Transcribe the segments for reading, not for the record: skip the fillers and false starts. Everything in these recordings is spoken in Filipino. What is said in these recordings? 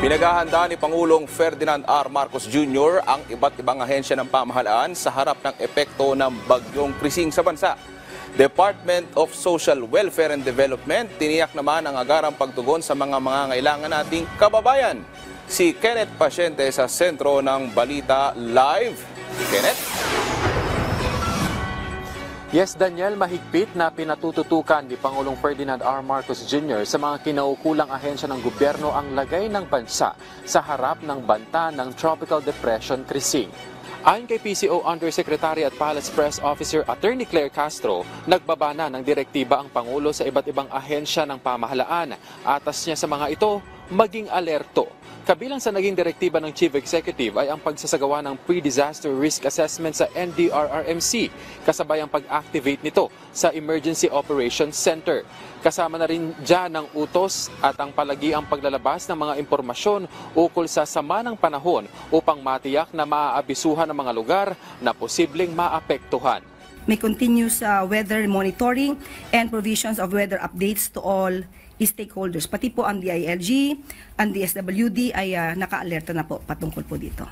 Pinaghahanda ni Pangulong Ferdinand R. Marcos Jr. ang iba't ibang ahensya ng pamahalaan sa harap ng epekto ng bagyong Krising sa bansa. Department of Social Welfare and Development tiniyak naman ang agarang pagtugon sa mga mangangailangan nating kababayan. Si Kenneth Pasyente sa sentro ng Balita Live. Kenneth? Yes, Daniel, mahigpit na pinatututukan ni Pangulong Ferdinand R. Marcos Jr. sa mga kinaukulang ahensya ng gobyerno ang lagay ng bansa sa harap ng banta ng Tropical Depression Krising. Ayon kay PCO Undersecretary at Palace Press Officer Attorney Claire Castro, nagbaba na ng direktiba ang Pangulo sa iba't ibang ahensya ng pamahalaan. Atas niya sa mga ito, maging alerto. Kabilang sa naging direktiba ng Chief Executive ay ang pagsasagawa ng Pre-Disaster Risk Assessment sa NDRRMC, kasabay ang pag-activate nito sa Emergency Operations Center. Kasama na rin dyan ang utos at ang palagiang paglalabas ng mga impormasyon ukol sa sama ng panahon upang matiyak na maaabisuhan ang mga lugar na posibleng maapektuhan. May continuous weather monitoring and provisions of weather updates to all stakeholders. Pati po ang DILG, ang DSWD ay naka-alerta na po patungkol po dito.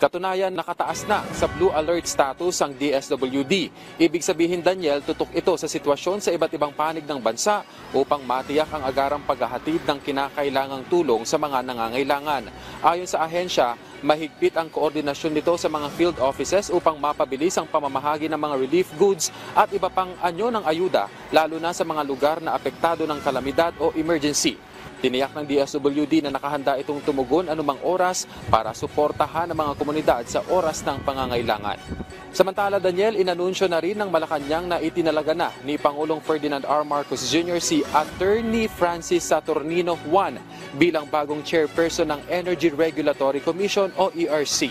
Katunayan, nakataas na sa Blue Alert status ang DSWD. Ibig sabihin, Daniel, tutok ito sa sitwasyon sa iba't ibang panig ng bansa upang matiyak ang agarang paghahatid ng kinakailangang tulong sa mga nangangailangan. Ayon sa ahensya, mahigpit ang koordinasyon nito sa mga field offices upang mapabilis ang pamamahagi ng mga relief goods at iba pang anyo ng ayuda, lalo na sa mga lugar na apektado ng kalamidad o emergency. Tiniyak ng DSWD na nakahanda itong tumugon anumang oras para suportahan ang mga komunidad sa oras ng pangangailangan. Samantala, Daniel, inanunsyo na rin ng Malacanang na itinalaga na ni Pangulong Ferdinand R. Marcos Jr. si Attorney Francis Saturnino Juan bilang bagong chairperson ng Energy Regulatory Commission o ERC.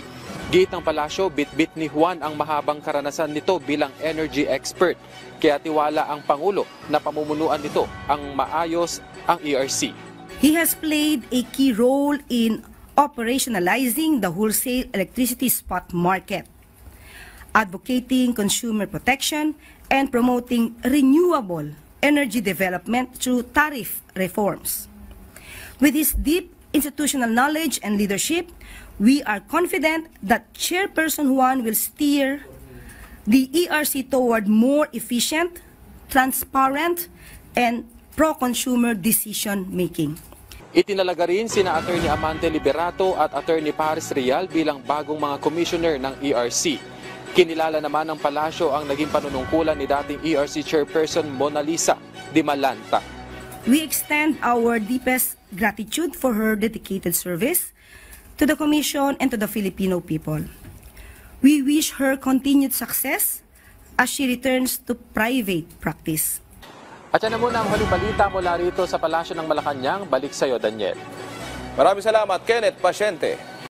Git ng palasyo, bit-bit ni Juan ang mahabang karanasan nito bilang energy expert. Kaya tiwala ang Pangulo na pamumunuan nito ang maayos ang ERC. He has played a key role in operationalizing the wholesale electricity spot market, advocating consumer protection, and promoting renewable energy development through tariff reforms. With his deep institutional knowledge and leadership, we are confident that Chairperson Juan will steer the ERC toward more efficient, transparent, and pro-consumer decision-making. Itinalaga rin sina Attorney Amante Liberato at Attorney Paris Real bilang bagong mga commissioner ng ERC. Kinilala naman ng palasyo ang naging panunungkulan ni dating ERC Chairperson Mona Lisa Di Malanta. We extend our deepest gratitude for her dedicated service to the Commission and to the Filipino people. We wish her continued success as she returns to private practice. At yan na muna ang huling balita mula rito sa Palasyo ng Malacanang. Balik sa iyo, Daniel. Maraming salamat, Kenneth Pasyente.